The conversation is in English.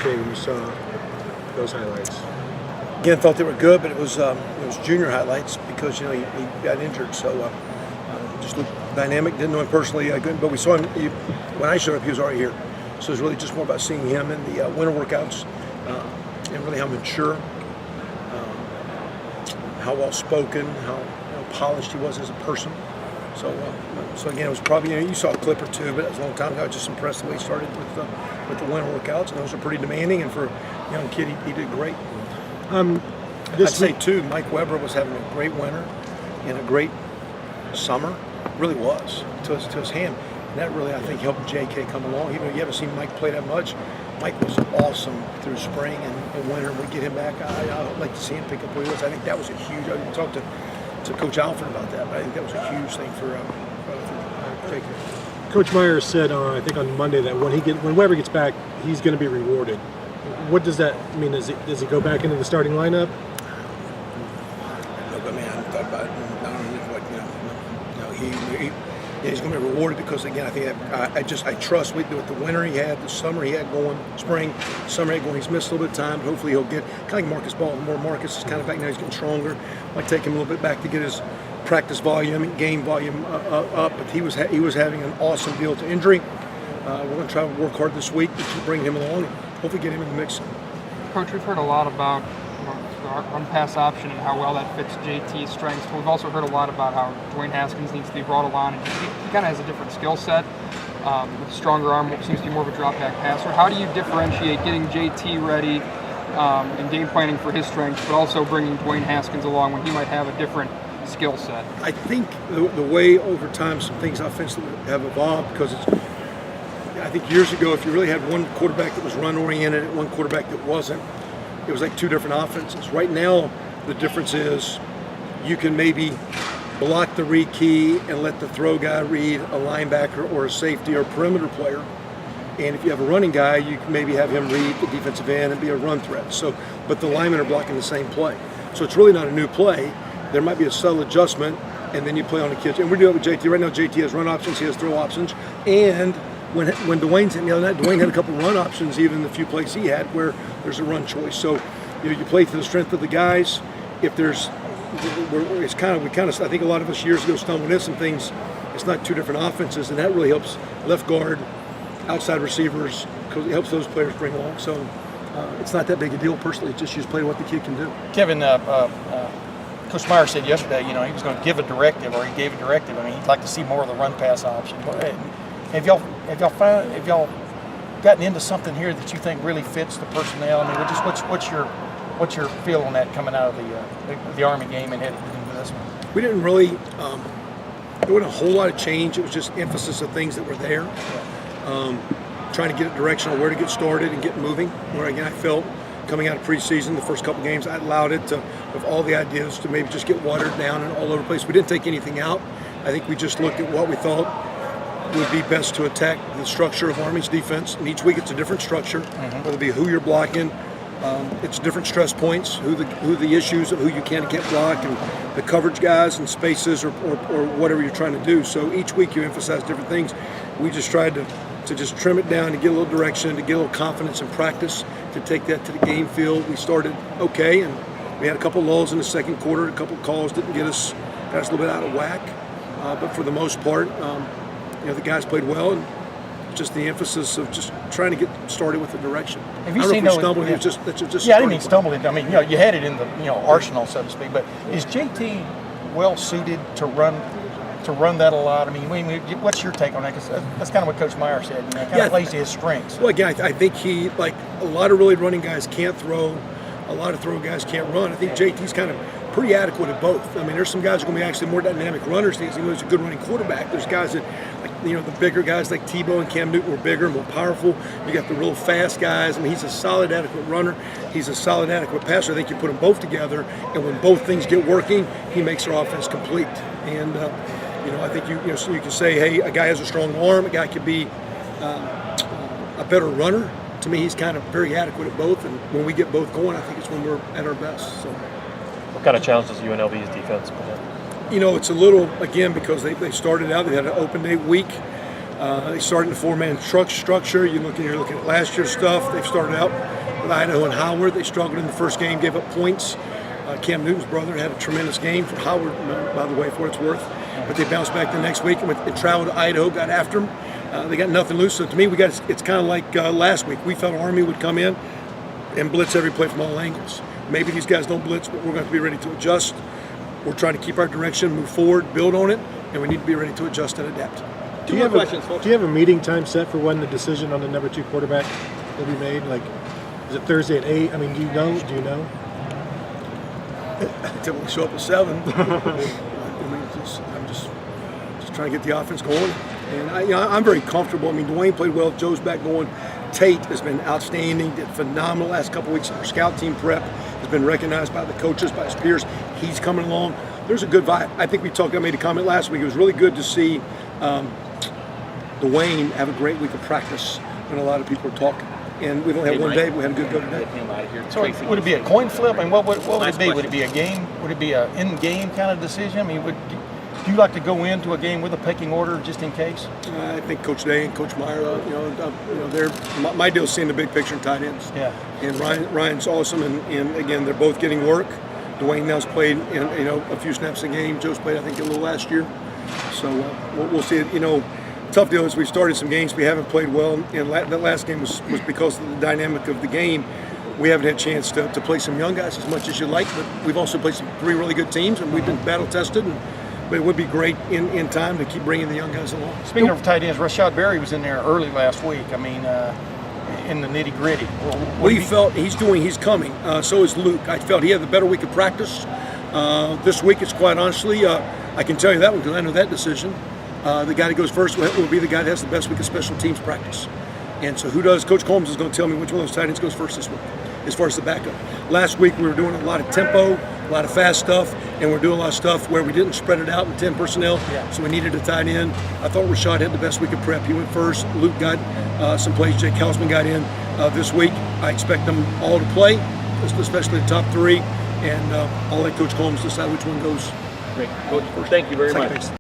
Okay, when you saw those highlights? Again, thought they were good, but it was junior highlights because he got injured. So just looked dynamic. Didn't know him personally, but we saw him when I showed up. He was already here. So it was really just more about seeing him in the winter workouts and really how mature, how well spoken, how polished he was as a person. So again, it was probably you saw a clip or two, but it was a long time ago. I was just impressed the way he started with the winter workouts, and those are pretty demanding. And for a young kid, he did great. I'd say too, Mike Weber was having a great winter and a great summer. Really was to his hand. And that really, I think, helped J.K. come along. Even though you haven't seen Mike play that much, Mike was awesome through spring and winter. We get him back. I'd like to see him pick up where he was. I think that was a huge. I talked to Coach Alford about that, but I think that was a huge thing for J.K. Coach Myers said, I think on Monday, that when Weber gets back, he's going to be rewarded. What does that mean? Does he go back into the starting lineup? Look, I haven't thought about it. He's going to be rewarded because, again, I think I trust with the winter he had, the summer he had going, spring, summer he had going. He's missed a little bit of time. Hopefully he'll get kind of like Marcus Ball. The more Marcus is kind of back now, he's getting stronger. Might take him a little bit back to get his practice volume and game volume up. But he was having an awesome deal to injury. We're going to try to work hard this week to keep bringing him along and hopefully get him in the mix. Coach, we've heard a lot about the run-pass option and how well that fits JT's strengths. But we've also heard a lot about how Dwayne Haskins needs to be brought along. And he kind of has a different skill set. With a stronger arm, seems to be more of a drop-back passer. How do you differentiate getting JT ready and game planning for his strengths, but also bringing Dwayne Haskins along when he might have a different skill set? I think the way over time some things offensively have evolved, because I think years ago, if you really had one quarterback that was run-oriented and one quarterback that wasn't, it was like two different offenses. Right now, the difference is you can maybe block the read key and let the throw guy read a linebacker or a safety or perimeter player. And if you have a running guy, you can maybe have him read the defensive end and be a run threat. So, but the linemen are blocking the same play. So it's really not a new play. There might be a subtle adjustment, and then you play on the kids. And we're doing it with JT. Right now, JT has run options, he has throw options. And when Dwayne's in the other night, Dwayne had a couple run options, even the few plays he had where there's a run choice. So you play to the strength of the guys. If there's, I think a lot of us years ago stumbled in some things. It's not two different offenses, and that really helps left guard, outside receivers, because it helps those players bring along. So it's not that big a deal personally. It's just play what the kid can do. Kevin, Coach Meyer said yesterday, he was going to give a directive, or he gave a directive. I mean, he'd like to see more of the run pass option. Have y'all gotten into something here that you think really fits the personnel? I mean, what's your feel on that coming out of the Army game and heading into this one? We didn't really. There wasn't a whole lot of change. It was just emphasis of things that were there. Trying to get a direction on where to get started and get moving. Where again, I felt coming out of preseason, the first couple games, I allowed it to, with all the ideas, to maybe just get watered down and all over the place. We didn't take anything out. I think we just looked at what we thought would be best to attack the structure of Army's defense. And each week it's a different structure, whether it be who you're blocking, it's different stress points, who the issues of who you can and can't block, and the coverage guys and spaces or whatever you're trying to do. So each week you emphasize different things. We just tried to just trim it down, to get a little direction, to get a little confidence in practice, to take that to the game field. We started okay, and we had a couple lulls in the second quarter. A couple calls got us a little bit out of whack. But for the most part, the guys played well, and just the emphasis of just trying to get started with the direction. Have you seen stumbled? Yeah, I didn't mean stumbled. I mean, you had it in the arsenal, so to speak. But is JT well suited to run that a lot? I mean, what's your take on that? Because that's kind of what Coach Meyer said. Kind of plays to his strengths. Well, again, I think he, like a lot of really running guys, can't throw. A lot of throw guys can't run. I think JT's kind of pretty adequate at both. I mean, there's some guys who are going to be actually more dynamic runners. He's a good running quarterback. There's guys that, the bigger guys like Tebow and Cam Newton were bigger, more powerful. You got the real fast guys. I mean, he's a solid, adequate runner. He's a solid, adequate passer. I think you put them both together, and when both things get working, he makes our offense complete. And I think you can say, hey, a guy has a strong arm. A guy could be a better runner. To me, he's kind of very adequate at both. And when we get both going, I think it's when we're at our best. So. What kind of challenge does UNLV's defense present? It's a little, again, because they started out, they had an open day week. They started in the four-man truck structure. You're looking at last year's stuff. They've started out with Idaho and Howard. They struggled in the first game, gave up points. Cam Newton's brother had a tremendous game for Howard, by the way, for what it's worth. But they bounced back the next week and traveled to Idaho, got after them. They got nothing loose. So to me, it's kind of like last week. We felt Army would come in and blitz every play from all angles. Maybe these guys don't blitz, but we're going to have to be ready to adjust. We're trying to keep our direction, move forward, build on it, and we need to be ready to adjust and adapt. Do you have a meeting time set for when the decision on the number 2 quarterback will be made? Like, is it Thursday at 8? I mean, do you know? I typically show up at 7. I'm just trying to get the offense going. And I'm very comfortable. I mean, Dwayne played well. Joe's back going. Tate has been outstanding. Did phenomenal last couple weeks. Our scout team prep has been recognized by the coaches, by his peers. He's coming along. There's a good vibe. I think I made a comment last week. It was really good to see Dwayne have a great week of practice when a lot of people are talking. And we don't have one day, but we had a good go today. So would it be a coin flip? I mean, what would it be? Would it be a game? Would it be an in-game kind of decision? I mean, do you like to go into a game with a pecking order just in case? I think Coach Day and Coach Meyer, my deal is seeing the big picture in tight ends. Yeah. And Ryan's awesome, and again, they're both getting work. Dwayne now's played a few snaps a game. Joe's played, I think, a little last year. So we'll see it. Tough deal is we started some games we haven't played well, and that last game was because of the dynamic of the game. We haven't had a chance to play some young guys as much as you'd like, but we've also played some 3 really good teams, and we've been battle tested. But it would be great in time to keep bringing the young guys along. Speaking of tight ends, Rashad Berry was in there early last week. I mean, in the nitty gritty. We felt he's coming. So is Luke. I felt he had the better week of practice. This week, it's quite honestly, I can tell you that one because I know that decision. The guy that goes first will be the guy that has the best week of special teams practice. And so Coach Combs is going to tell me which one of those tight ends goes first this week, as far as the backup. Last week we were doing a lot of tempo, a lot of fast stuff, and we're doing a lot of stuff where we didn't spread it out in 10 personnel, so we needed a tight end. I thought Rashad had the best week of prep. He went first. Luke got some plays. Jake Hausman got in this week. I expect them all to play, especially the top 3, and I'll let Coach Combs decide which one goes. Great. Coach, thank you very much.